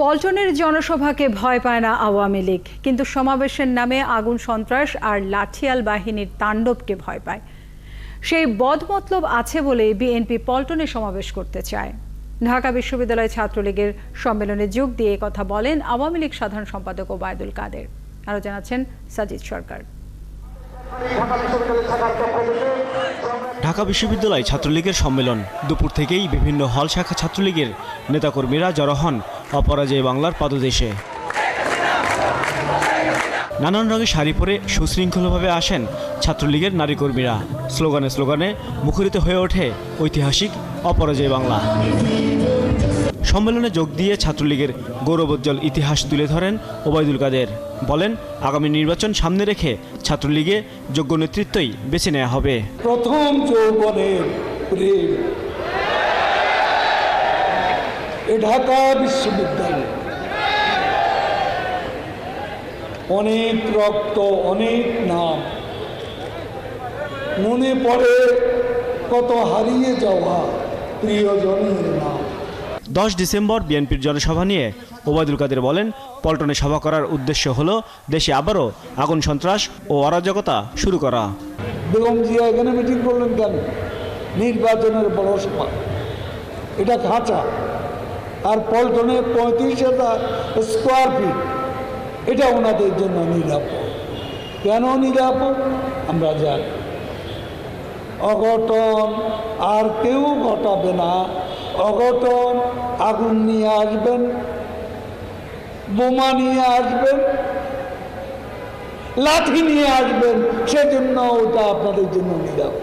পল্টনের জনসভাকে ভয় পায় না আওয়ামী লীগ, কিন্তু সমাবেশের নামে আগুন সন্ত্রাস আর লাঠিয়াল বাহিনীর তাণ্ডবকে ভয় পায়। সেই বদমতলব আছে বলে বিএনপি পল্টনে সমাবেশ করতে চায়। ঢাকা বিশ্ববিদ্যালয় ছাত্রলীগের সম্মেলনে যোগ দিয়ে কথা বলেন আওয়ামী লীগ সাধারণ সম্পাদক ওবায়দুল কাদের। আরও জানাচ্ছেন সাজিদ সরকার। ঢাকা বিশ্ববিদ্যালয় ছাত্রলীগের সম্মেলন দুপুর থেকেই বিভিন্ন হল শাখা ছাত্রলীগের নেতাকর্মীরা জড়ো হন অপরাজেয় বাংলার পাদদেশে। নানান রঙের শাড়ি পরে সুশৃঙ্খলভাবে আসেন ছাত্রলীগের নারী কর্মীরা। স্লোগানে স্লোগানে মুখরিত হয়ে ওঠে ঐতিহাসিক অপরাজেয় বাংলা। সম্মেলনে যোগ দিয়ে ছাত্রলীগের গৌরবোজ্জ্বল ইতিহাস তুলে ধরেন ওবায়দুল কাদের। বলেন, আগামী নির্বাচন সামনে রেখে ছাত্রলীগে যোগ্য নেতৃত্বই বেছে নেওয়া হবে। প্রথম যৌবনের প্রেম ঢাকা বিশ্ববিদ্যালয়, অনেক রক্ত, অনেক নাম, মনে পড়ে কত হারিয়ে যাওয়া প্রিয়জনের নাম। 10 ডিসেম্বর বিএনপির জনসভা নিয়ে ওবায়দুল কাদের বলেন, পল্টনে সভা করার উদ্দেশ্য হলো দেশে আবারও আগুন সন্ত্রাস ও অরাজকতা শুরু করা। বেগম জিয়া এখানে মিটিং করলেন কেন? নির্বাচনের বড় সভা, এটা খাঁচা। আর পল্টনে 35,000 স্কোয়ার ফিট, এটা ওনাদের জন্য নিরাপদ। কেন নিরাপদ আমরা জানি। অঘটন আর কেউ ঘটাবে না। অঘটন আগুন নিয়ে আসবেন, বোমা নিয়ে আসবেন, লাঠি নিয়ে আসবেন, সেজন্য ওটা আপনাদের জন্য নিরাপদ।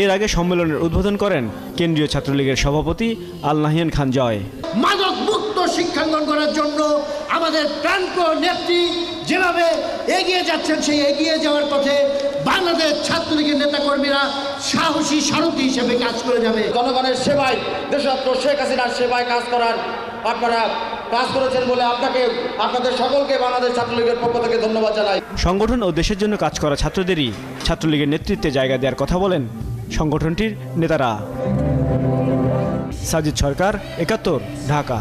এর আগে সম্মেলনের উদ্বোধন করেন কেন্দ্রীয় ছাত্রলীগের সভাপতি আল নাহিয়ান খান জয়। মাদক মুক্ত শিক্ষাঙ্গন করার জন্য আমাদের প্রাণপ্রিয় নেত্রী যেভাবে এগিয়ে যাচ্ছেন, সেই এগিয়ে যাওয়ার পথে বাংলাদেশ ছাত্রলীগের নেতাকর্মীরা সাহসী সারথি হিসেবে কাজ করে যাবে। জনগণের সেবায়, দেশরত্ন শেখ হাসিনার সেবায় কাজ করার আপনারা কাজ করেছেন বলে আপনাদের সকলকে বাংলাদেশ ছাত্রলীগের পক্ষ থেকে ধন্যবাদ জানাই। সংগঠন ও দেশের জন্য কাজ করা ছাত্রদেরই ছাত্রলীগের নেতৃত্বে জায়গা দেওয়ার কথা বলেন সংগঠনটির নেতারা। সাজিদ সরকার, 71, ঢাকা।